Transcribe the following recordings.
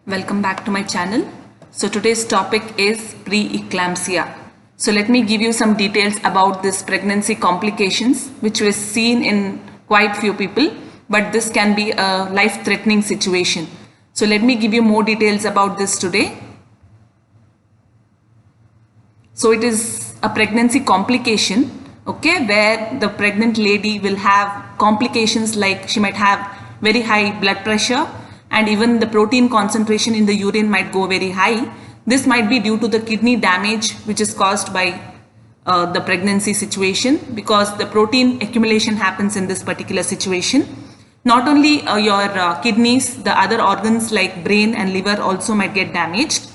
Welcome back to my channel. So today's topic is pre-eclampsia. So let me give you some details about this pregnancy complications which was seen in quite few people, but this can be a life-threatening situation. So let me give you more details about this today. So it is a pregnancy complication, okay, where the pregnant lady will have complications like she might have very high blood pressure, and even the protein concentration in the urine might go very high. This might be due to the kidney damage which is caused by the pregnancy situation, because the protein accumulation happens in this particular situation. Not only your kidneys, the other organs like brain and liver also might get damaged.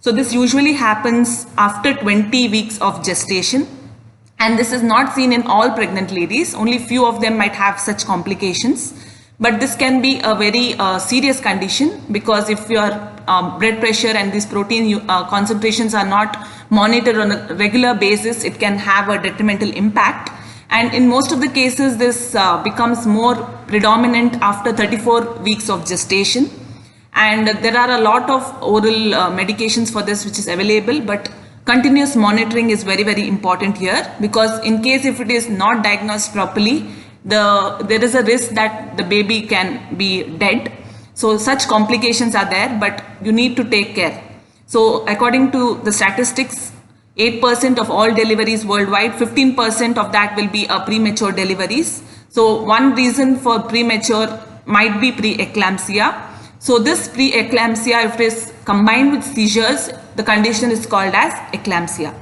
So this usually happens after 20 weeks of gestation, and this is not seen in all pregnant ladies. Only few of them might have such complications. But this can be a very serious condition, because if your blood pressure and these protein concentrations are not monitored on a regular basis, it can have a detrimental impact. And in most of the cases, this becomes more predominant after 34 weeks of gestation. And there are a lot of oral medications for this which is available, but continuous monitoring is very, very important here, because in case if it is not diagnosed properly, there is a risk that the baby can be dead. So such complications are there, but you need to take care. So according to the statistics, 8% of all deliveries worldwide, 15% of that will be premature deliveries. So one reason for premature might be pre-eclampsia. So this pre-eclampsia, if it is combined with seizures, the condition is called as eclampsia.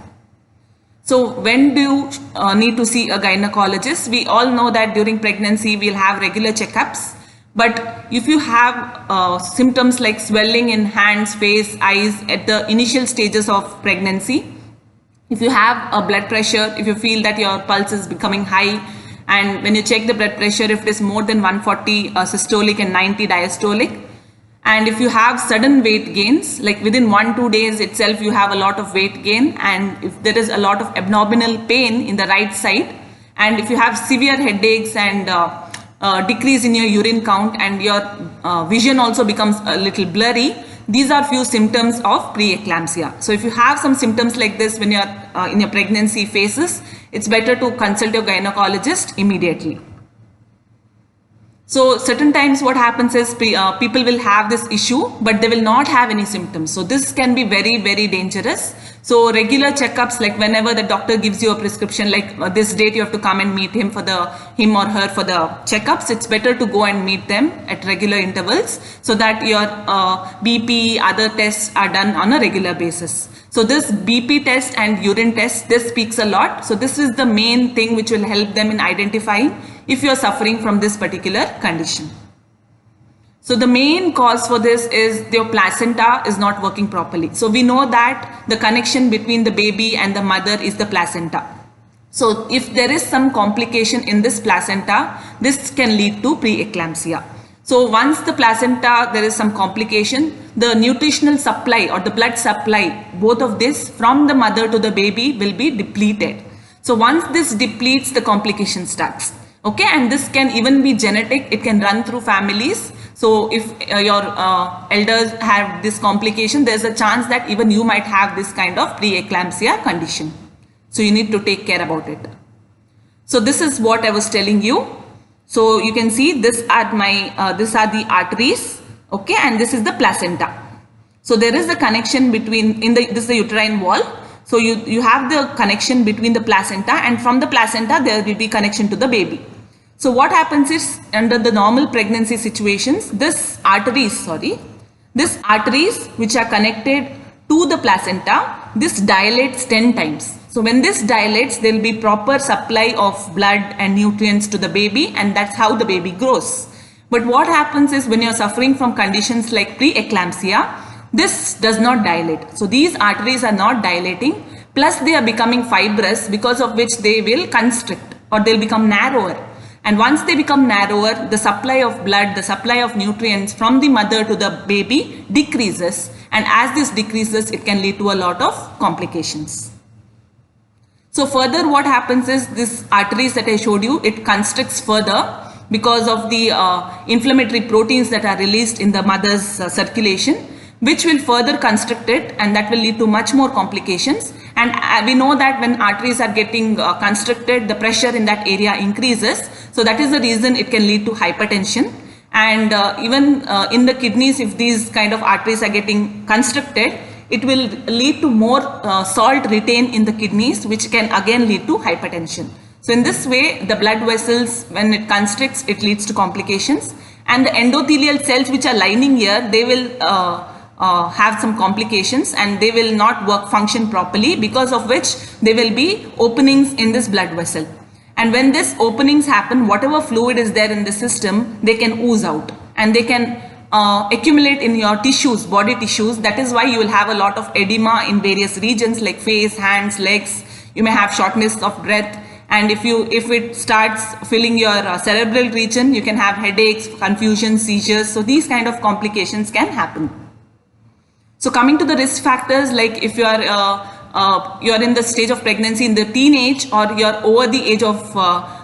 So when do you need to see a gynecologist? We all know that during pregnancy we'll have regular checkups. But if you have symptoms like swelling in hands, face, eyes at the initial stages of pregnancy, if you have a blood pressure, if you feel that your pulse is becoming high, and when you check the blood pressure, if it is more than 140 systolic and 90 diastolic, and if you have sudden weight gains, like within 1-2 days itself you have a lot of weight gain, and if there is a lot of abdominal pain in the right side, and if you have severe headaches and decrease in your urine count, and your vision also becomes a little blurry, these are few symptoms of pre-eclampsia. So if you have some symptoms like this when you are in your pregnancy phases, it's better to consult your gynecologist immediately. So certain times what happens is people will have this issue, but they will not have any symptoms. So this can be very, very dangerous. So regular checkups, like whenever the doctor gives you a prescription, like this date you have to come and meet him or her for the checkups, it's better to go and meet them at regular intervals, so that your BP, other tests are done on a regular basis. So this BP test and urine test, this speaks a lot. So this is the main thing which will help them in identifying if you are suffering from this particular condition. So the main cause for this is your placenta is not working properly. So we know that the connection between the baby and the mother is the placenta. So if there is some complication in this placenta, this can lead to pre-eclampsia. So once the placenta, there is some complication, the nutritional supply or the blood supply, both of this from the mother to the baby will be depleted. So once this depletes, the complication starts. Okay, and this can even be genetic. It can run through families. So if your elders have this complication, there's a chance that even you might have this kind of pre-eclampsia condition. So you need to take care about it. So this is what I was telling you. So you can see these are the arteries, okay, and this is the placenta. So there is a connection between, this is the uterine wall. So you have the connection between the placenta, and from the placenta there will be connection to the baby. So what happens is, under the normal pregnancy situations, these arteries which are connected to the placenta, this dilates 10 times. So when this dilates, there will be proper supply of blood and nutrients to the baby, and that's how the baby grows. But what happens is, when you're suffering from conditions like pre-eclampsia, this does not dilate. So these arteries are not dilating, plus they are becoming fibrous, because of which they will constrict or they'll become narrower. And once they become narrower, the supply of blood, the supply of nutrients from the mother to the baby decreases. And as this decreases, it can lead to a lot of complications. So further what happens is, this arteries that I showed you, it constricts further because of the inflammatory proteins that are released in the mother's circulation, which will further constrict it, and that will lead to much more complications. And we know that when arteries are getting constricted, the pressure in that area increases. So that is the reason it can lead to hypertension. And even in the kidneys, if these kind of arteries are getting constricted, it will lead to more salt retained in the kidneys, which can again lead to hypertension. So in this way, the blood vessels, when it constricts, it leads to complications. And the endothelial cells which are lining here, they will have some complications, and they will not function properly, because of which there will be openings in this blood vessel. And when these openings happen, whatever fluid is there in the system, they can ooze out, and they can accumulate in your tissues, body tissues. That is why you will have a lot of edema in various regions like face, hands, legs. You may have shortness of breath. And if it starts filling your cerebral region, you can have headaches, confusion, seizures. So these kind of complications can happen. So coming to the risk factors, like if you are in the stage of pregnancy in the teenage, or you are over the age of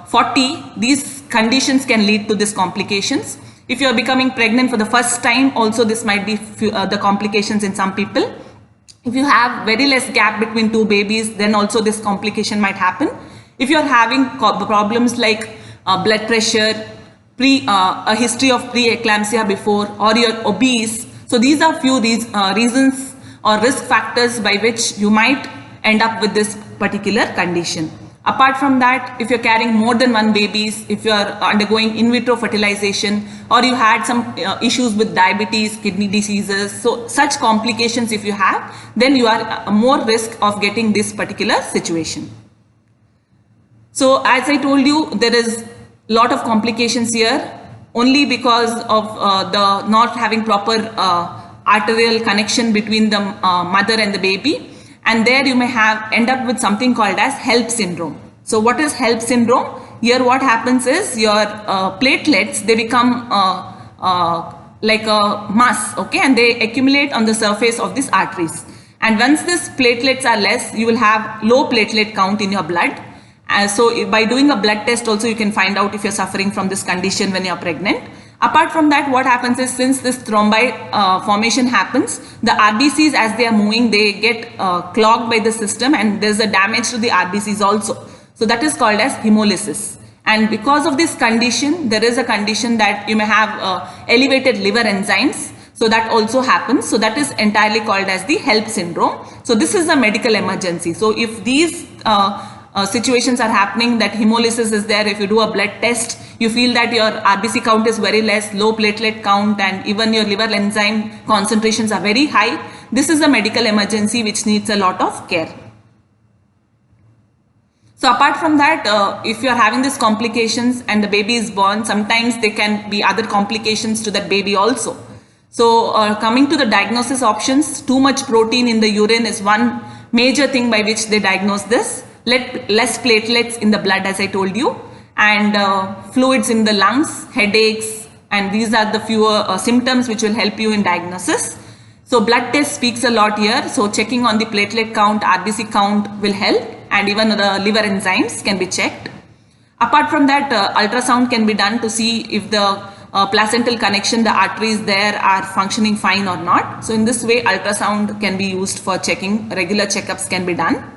40, these conditions can lead to these complications. If you are becoming pregnant for the first time, also this might be the complications in some people. If you have very less gap between two babies, then also this complication might happen. If you are having problems like blood pressure, a history of pre-eclampsia before, or you're obese, so these are few reasons or risk factors by which you might end up with this particular condition. Apart from that, if you're carrying more than one babies, if you're undergoing in vitro fertilization, or you had some issues with diabetes, kidney diseases, so such complications if you have, then you are more risk of getting this particular situation. So as I told you, there is a lot of complications here only because of the not having proper arterial connection between the mother and the baby. And there you may end up with something called as HELP syndrome. So what is HELP syndrome? Here what happens is your platelets, they become like a mass, okay, and they accumulate on the surface of these arteries. And once these platelets are less, you will have low platelet count in your blood. So by doing a blood test also, you can find out if you're suffering from this condition when you're pregnant. Apart from that, what happens is, since this thrombi formation happens, the RBCs, as they are moving, they get clogged by the system, and there's a damage to the RBCs also. So that is called as hemolysis. And because of this condition, there is a condition that you may have elevated liver enzymes. So that also happens. So that is entirely called as the HELP syndrome. So this is a medical emergency. So if these situations are happening, that hemolysis is there, if you do a blood test, you feel that your RBC count is very less, low platelet count, and even your liver enzyme concentrations are very high, this is a medical emergency which needs a lot of care. So apart from that, if you are having these complications and the baby is born, sometimes there can be other complications to that baby also. So coming to the diagnosis options, too much protein in the urine is one major thing by which they diagnose this. Less platelets in the blood, as I told you, and fluids in the lungs, headaches, and these are the fewer symptoms which will help you in diagnosis. So blood test speaks a lot here. So checking on the platelet count, RBC count will help, and even the liver enzymes can be checked. Apart from that, ultrasound can be done to see if the placental connection, the arteries there are functioning fine or not. So in this way, ultrasound can be used for checking. Regular checkups can be done.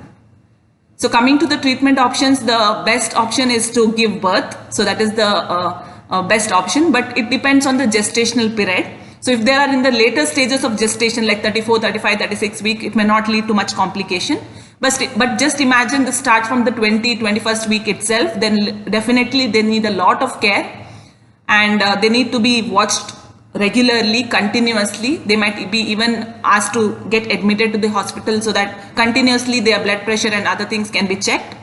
So coming to the treatment options, the best option is to give birth. So that is the best option, but it depends on the gestational period. So if they are in the later stages of gestation, like 34, 35, 36 week, it may not lead to much complication. But just imagine this starts from the 21st week itself, then definitely they need a lot of care, and they need to be watched regularly, continuously. They might be even asked to get admitted to the hospital so that continuously their blood pressure and other things can be checked.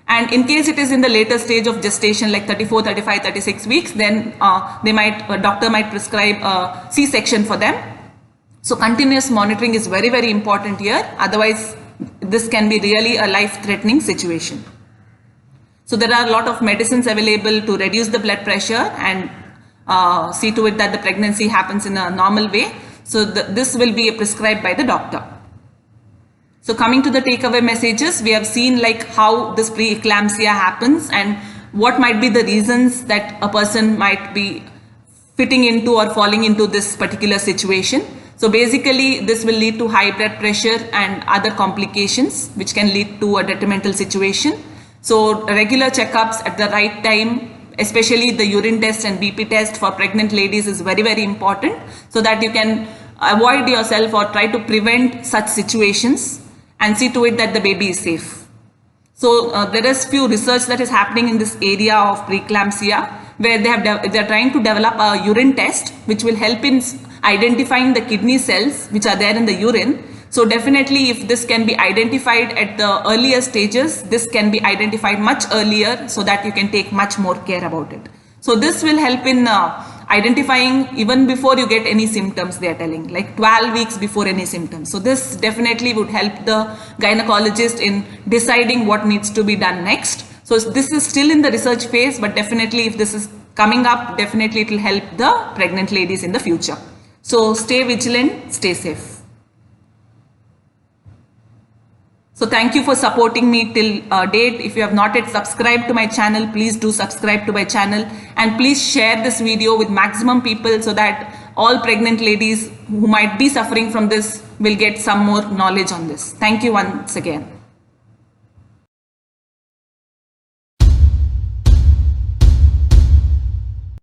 And in case it is in the later stage of gestation, like 34, 35, 36 weeks, then a doctor might prescribe a C-section for them. So continuous monitoring is very, very important here. Otherwise, this can be really a life-threatening situation. So there are a lot of medicines available to reduce the blood pressure and see to it that the pregnancy happens in a normal way. So this will be prescribed by the doctor. So coming to the takeaway messages, we have seen like how this pre-eclampsia happens and what might be the reasons that a person might be fitting into or falling into this particular situation. So So basically this will lead to high blood pressure and other complications which can lead to a detrimental situation. So regular checkups at the right time, especially the urine test and BP test for pregnant ladies, is very, very important, so that you can avoid yourself or try to prevent such situations and see to it that the baby is safe. So there is few research that is happening in this area of preeclampsia, where they are trying to develop a urine test which will help in identifying the kidney cells which are there in the urine. So definitely, if this can be identified at the earlier stages, this can be identified much earlier, so that you can take much more care about it. So this will help in identifying even before you get any symptoms, they are telling, like 12 weeks before any symptoms. So this definitely would help the gynecologist in deciding what needs to be done next. So this is still in the research phase, but definitely if this is coming up, definitely it will help the pregnant ladies in the future. So stay vigilant, stay safe. So thank you for supporting me till date. If you have not yet subscribed to my channel, please do subscribe to my channel, and please share this video with maximum people, so that all pregnant ladies who might be suffering from this will get some more knowledge on this. Thank you once again.